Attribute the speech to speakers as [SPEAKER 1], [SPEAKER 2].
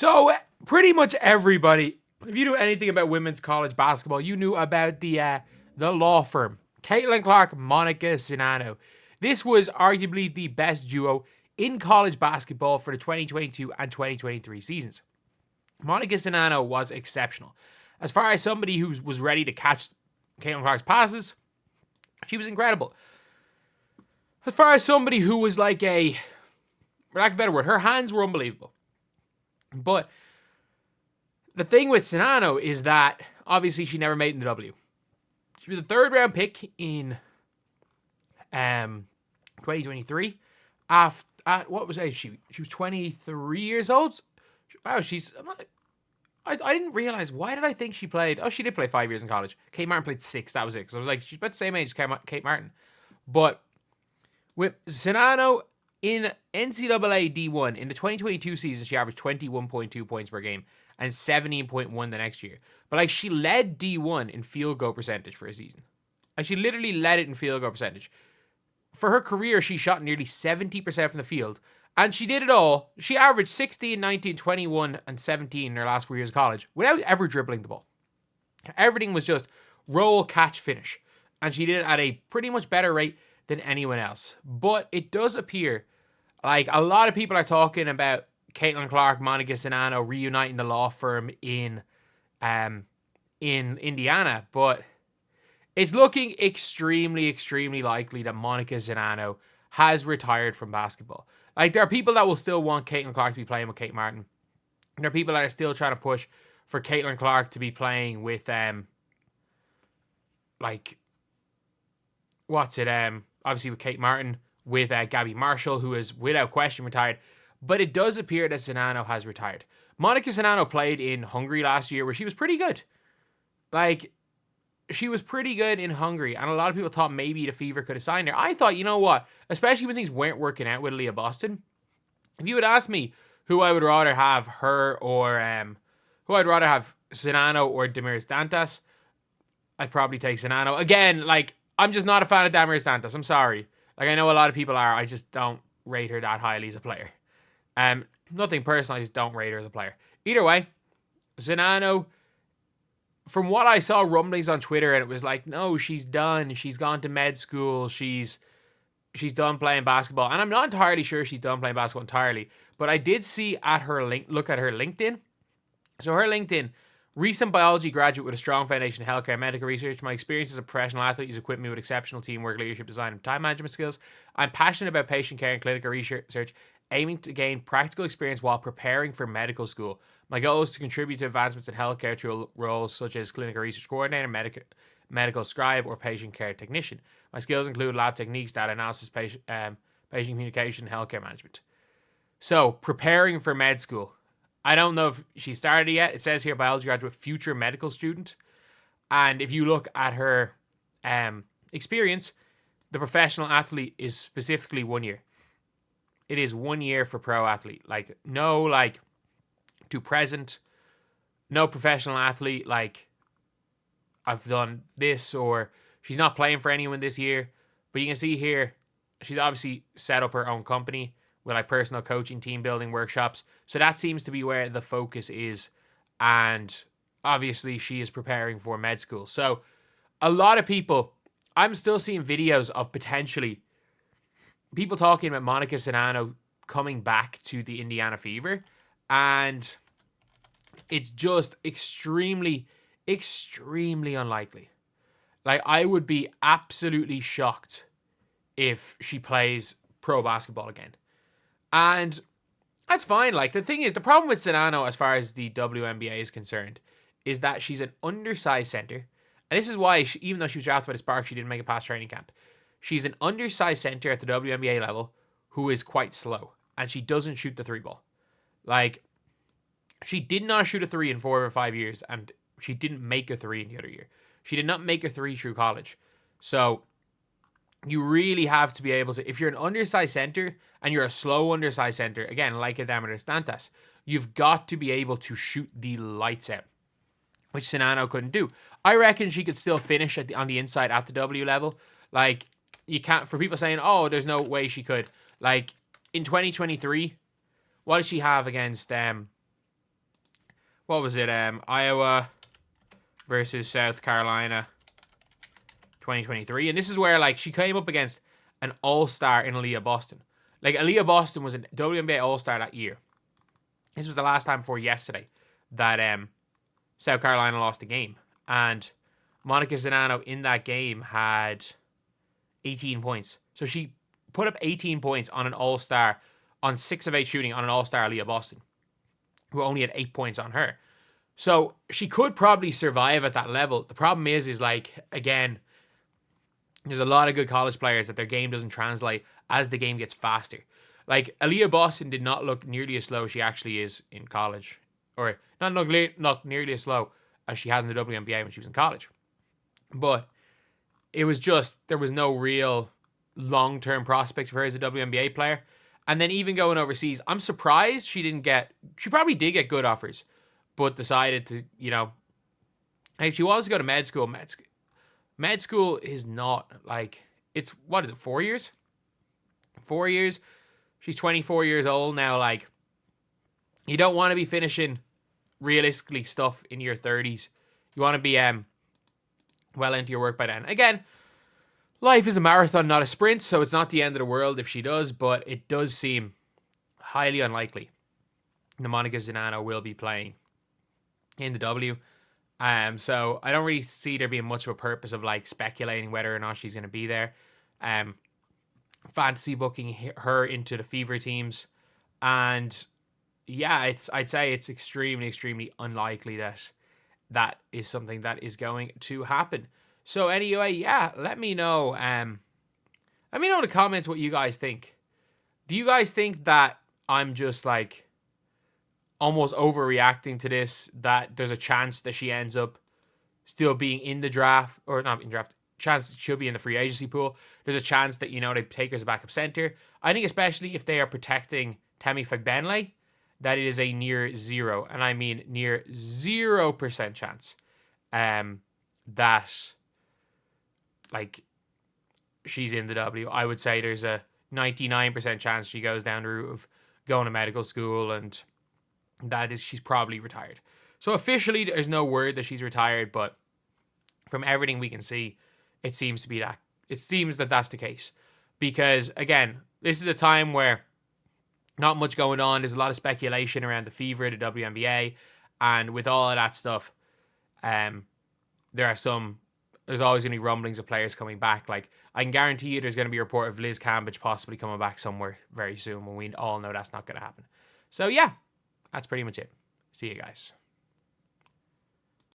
[SPEAKER 1] So pretty much everybody, if you knew anything about women's college basketball, you knew about the law firm, Caitlin Clark, Monika Czinano. This was arguably the best duo in college basketball for the 2022 and 2023 seasons. Monika Czinano was exceptional. As far as somebody who was ready to catch Caitlin Clark's passes, she was incredible. As far as somebody who was like for lack of a better word, her hands were unbelievable. But the thing with Czinano is that obviously she never made it in the W. She was a third round pick in 2023. What was age she? She was 23 years old. Wow, I didn't realize. Why did I think she played? Oh, she did play 5 years in college. Kate Martin played 6. That was it. Because I was like, she's about the same age as Kate Martin. But with Czinano in NCAA D1 in the 2022 season, she averaged 21.2 points per game and 17.1 the next year. But like, she led D1 in field goal percentage for a season. Like, she literally led it in field goal percentage. For her career, she shot nearly 70% from the field. And she did it all. She averaged 16, 19, 21, and 17 in her last 4 years of college without ever dribbling the ball. Everything was just roll, catch, finish. And she did it at a pretty much better rate than anyone else. But it does appear like a lot of people are talking about Caitlin Clark, Monika Czinano reuniting the law firm in Indiana. But it's looking extremely, extremely likely that Monika Czinano has retired from basketball. Like, there are people that will still want Caitlin Clark to be playing with Kate Martin. And there are people that are still trying to push for Caitlin Clark to be playing with, obviously with Kate Martin, with Gabby Marshall, who is without question retired. But it does appear that Czinano has retired. Monika Czinano played in Hungary last year, where she was pretty good. Like, she was pretty good in Hungary, and a lot of people thought maybe the Fever could have signed her. I thought, you know what, especially when things weren't working out with Leah Boston, if you would ask me who I would rather have, her or who I'd rather have, Czinano or Damiris Dantas, I'd probably take Czinano. Again, like, I'm just not a fan of Damiris Dantas. I'm sorry. Like, I know a lot of people are. I just don't rate her that highly as a player. Nothing personal. I just don't rate her as a player. Either way, Czinano, from what I saw rumblings on Twitter, and it was like, no, she's done. She's gone to med school. She's done playing basketball. And I'm not entirely sure she's done playing basketball entirely. But I did see look at her LinkedIn. So her LinkedIn, recent biology graduate with a strong foundation in healthcare and medical research. My experience as a professional athlete has equipped me with exceptional teamwork, leadership, design, and time management skills. I'm passionate about patient care and clinical research, aiming to gain practical experience while preparing for medical school. My goal is to contribute to advancements in healthcare through roles such as clinical research coordinator, medical scribe, or patient care technician. My skills include lab techniques, data analysis, patient communication, and healthcare management. So, preparing for med school. I don't know if she started it yet. It says here, biology graduate, future medical student. And if you look at her experience, the professional athlete is specifically 1 year. It is 1 year for pro athlete. Like, no, like, to present, no professional athlete, like, I've done this, or she's not playing for anyone this year. But you can see here, she's obviously set up her own company with like personal coaching, team building workshops. So that seems to be where the focus is. And obviously she is preparing for med school. So a lot of people, I'm still seeing videos of potentially people talking about Monika Czinano coming back to the Indiana Fever. And it's just extremely, extremely unlikely. Like, I would be absolutely shocked if she plays pro basketball again. And that's fine. Like, the thing is, the problem with Czinano as far as the WNBA is concerned is that she's an undersized center. And this is why, even though she was drafted by the Sparks, she didn't make it past training camp. She's an undersized center at the WNBA level who is quite slow. And she doesn't shoot the three ball. Like, she did not shoot a three in 4 or 5 years. And she didn't make a three in the other year. She did not make a three through college. So you really have to be able to, if you're an undersized center and you're a slow undersized center, again, like a Damiris Dantas, you've got to be able to shoot the lights out, which Czinano couldn't do. I reckon she could still finish on the inside at the W level. Like, you can't, for people saying, oh, there's no way she could. Like, in 2023, what did she have against what was it? Iowa versus South Carolina 2023. And this is where, like, she came up against an all-star in Aaliyah Boston. Like, Aaliyah Boston was a WNBA all-star that year. This was the last time before yesterday that South Carolina lost the game. And Monika Czinano in that game had 18 points. So she put up 18 points on an all-star, on 6 of 8 shooting on an all-star Aaliyah Boston, who only had 8 points on her. So she could probably survive at that level. The problem is like, again, there's a lot of good college players that their game doesn't translate as the game gets faster. Like, Aaliyah Boston did not look nearly as slow as she actually is in college. Or not nearly as slow as she has in the WNBA when she was in college. But it was just, there was no real long-term prospects for her as a WNBA player. And then even going overseas, I'm surprised she probably did get good offers, but decided to, if she wants to go to med school, med school is not, like, it's, what is it, 4 years? 4 years? She's 24 years old now. Like, you don't want to be finishing, realistically, stuff in your 30s. You want to be well into your work by then. Again, life is a marathon, not a sprint, so it's not the end of the world if she does, but it does seem highly unlikely that Monika Czinano will be playing in the W. So I don't really see there being much of a purpose of, like, speculating whether or not she's going to be there. Fantasy booking her into the Fever teams, and yeah, I'd say it's extremely, extremely unlikely that is something that is going to happen. So anyway, yeah, let me know. Let me know in the comments what you guys think. Do you guys think that I'm just, like, almost overreacting to this, that there's a chance that she ends up still being in the draft, or not in draft, chance that she'll be in the free agency pool? There's a chance that, they take her as a backup center. I think especially if they are protecting Temi Fagbenle, that it is a near zero, and I mean near 0% chance that, like, she's in the W. I would say there's a 99% chance she goes down the route of going to medical school, and she's probably retired. So officially there's no word that she's retired, but from everything we can see, it seems that that's the case. Because, again, this is a time where not much going on. There's a lot of speculation around the Fever, the WNBA, and with all of that stuff, there's always going to be rumblings of players coming back. Like, I can guarantee you there's going to be a report of Liz Cambridge possibly coming back somewhere very soon, when we all know that's not going to happen. So yeah, that's pretty much it. See you guys.